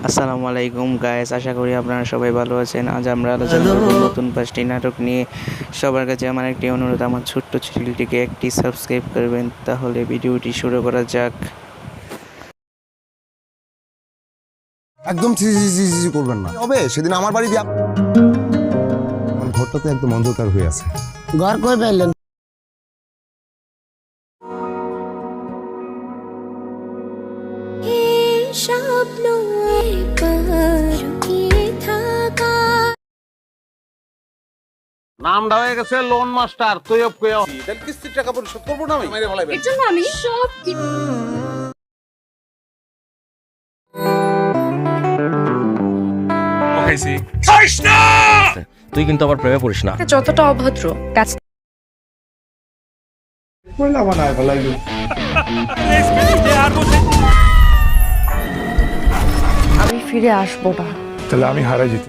আসসালামু আলাইকুম গাইস, আশা করি আপনারা সবাই ভালো আছেন। আজ আমরা আলোচনা করব নতুন 5টি নাটক নিয়ে। সবার কাছে আমার একটি অনুরোধ, আমার ছোট্ট চ্যানেলটিকে একটি সাবস্ক্রাইব করবেন। তাহলে ভিডিওটি শুরু করা যাক। একদম ছি করবেন না, হবে সেদিন আমার বাড়ি দিয়ে আমার ঘরটা তো একদম অন্ধকার হয়ে আছে। ঘর কই পাইলেন? স্বপ্ন থাকা নামটা হয়ে গেছে লোন মাস্টার। তুই কিস্তির টাকা পরিশোধ করবো না আমি মেরে ফেলাইবেন। এর জন্য আমি সব তুই কিন্তু আবার প্রেমে পড়িস না। যতটা অভদ্র কাজ আমি ফিরে আসবো না। তাহলে আমি হারাই যেতে